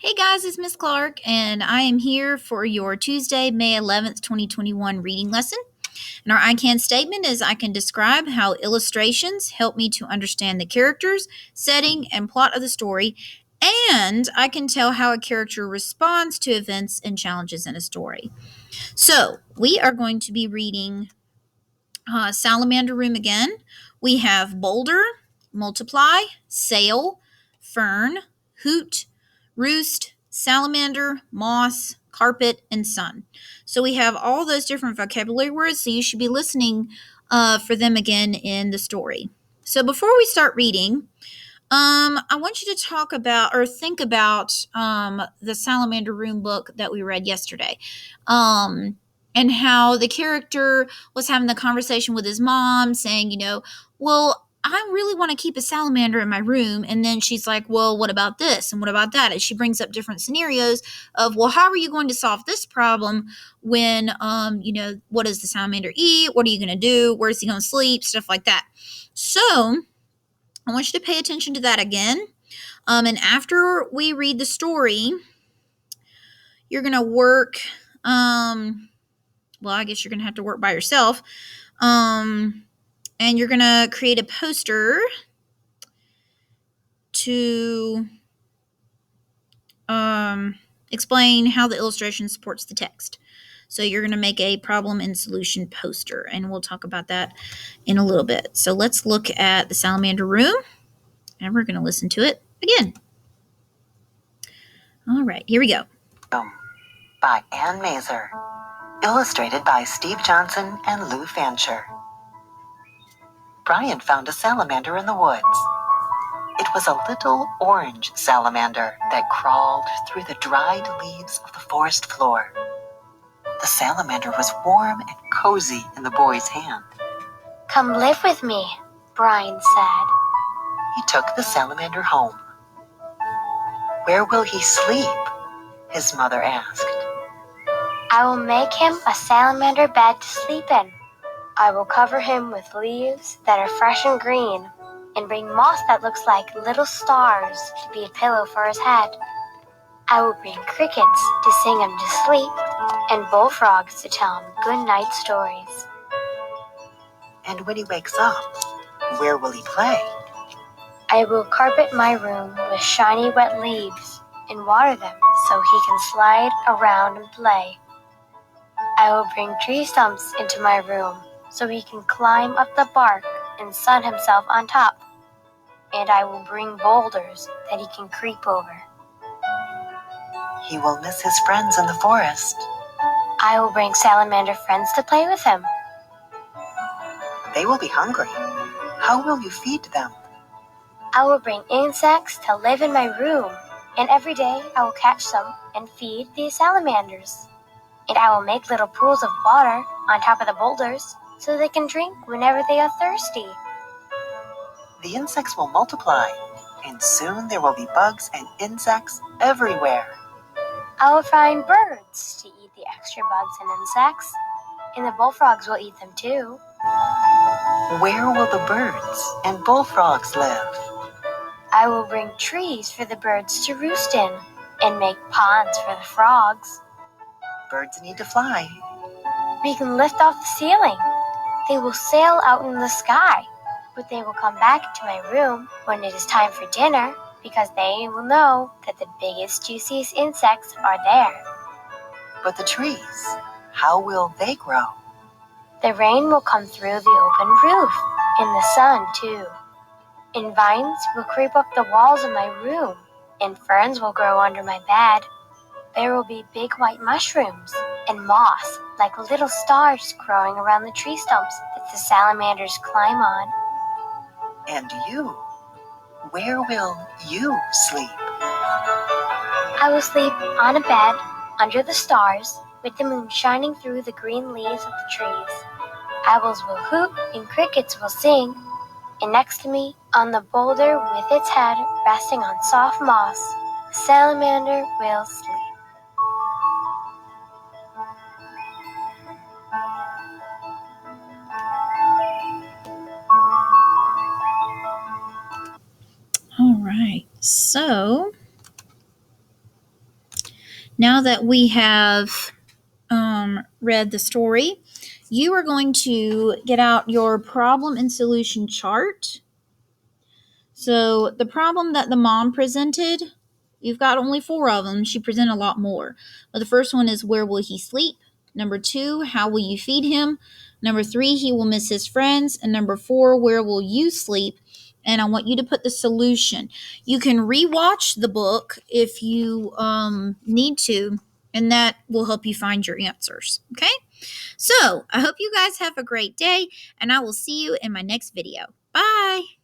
Hey guys, it's Miss Clark, and I am here for your Tuesday, May 11th, 2021 reading lesson. And our I Can statement is I can describe how illustrations help me to understand the characters, setting, and plot of the story, and I can tell how a character responds to events and challenges in a story. So, we are going to be reading Salamander Room again. We have Boulder, Multiply, Sail, Fern, Hoot, Roost, Salamander, Moss, Carpet, and Sun. So we have all those different vocabulary words, so you should be listening for them again in the story. So before we start reading, I want you to talk about or think about the Salamander Room book that we read yesterday. And how the character was having the conversation with his mom, saying, well, I really want to keep a salamander in my room. And then she's like, well, what about this? And what about that? And she brings up different scenarios of, well, how are you going to solve this problem when, what does the salamander eat? What are you going to do? Where's he going to sleep? Stuff like that. So I want you to pay attention to that again. And after we read the story, you're going to work. Well, I guess you're going to have to work by yourself. And you're going to create a poster to explain how the illustration supports the text. So you're going to make a problem and solution poster, and we'll talk about that in a little bit. So let's look at the Salamander Room, and we're going to listen to it again. All right, here we go. By Ann Mazer. Illustrated by Steve Johnson and Lou Fancher. Brian found a salamander in the woods. It was a little orange salamander that crawled through the dried leaves of the forest floor. The salamander was warm and cozy in the boy's hand. "Come live with me," Brian said. He took the salamander home. "Where will he sleep?" his mother asked. "I will make him a salamander bed to sleep in. I will cover him with leaves that are fresh and green, and bring moss that looks like little stars to be a pillow for his head. I will bring crickets to sing him to sleep, and bullfrogs to tell him good night stories." "And when he wakes up, where will he play?" "I will carpet my room with shiny wet leaves and water them so he can slide around and play. I will bring tree stumps into my room so he can climb up the bark and sun himself on top. And I will bring boulders that he can creep over. He will miss his friends in the forest." I will bring salamander friends to play with him. "They will be hungry. How will you feed them?" I will bring insects to live in my room, and every day I will catch some and feed the salamanders. And I will make little pools of water on top of the boulders so they can drink whenever they are thirsty." "The insects will multiply, and soon there will be bugs and insects everywhere." I will find birds to eat the extra bugs and insects, and the bullfrogs will eat them too. "Where will the birds and bullfrogs live?" I will bring trees for the birds to roost in, and make ponds for the frogs. "Birds need to fly." We can lift off the ceiling. They will sail out in the sky, but they will come back to my room when it is time for dinner, because they will know that the biggest, juiciest insects are there. "But the trees, how will they grow?" The rain will come through the open roof, and the sun too. And vines will creep up the walls of my room, and ferns will grow under my bed. There will be big white mushrooms and moss like little stars growing around the tree stumps that the salamanders climb on. "And you, where will you sleep?" I will sleep on a bed under the stars with the moon shining through the green leaves of the trees. Owls will hoot and crickets will sing, and next to me, on the boulder with its head resting on soft moss, the salamander will sleep. All right, so Now that we have read the story, you are going to get out your problem and solution chart. So the problem that the mom presented, you've got only 4 of them. She presented a lot more. But the first one is, where will he sleep? Number 2, how will you feed him? Number 3, he will miss his friends. And number 4, where will you sleep? And I want you to put the solution. You can rewatch the book if you need to, and that will help you find your answers. Okay? So I hope you guys have a great day, and I will see you in my next video. Bye!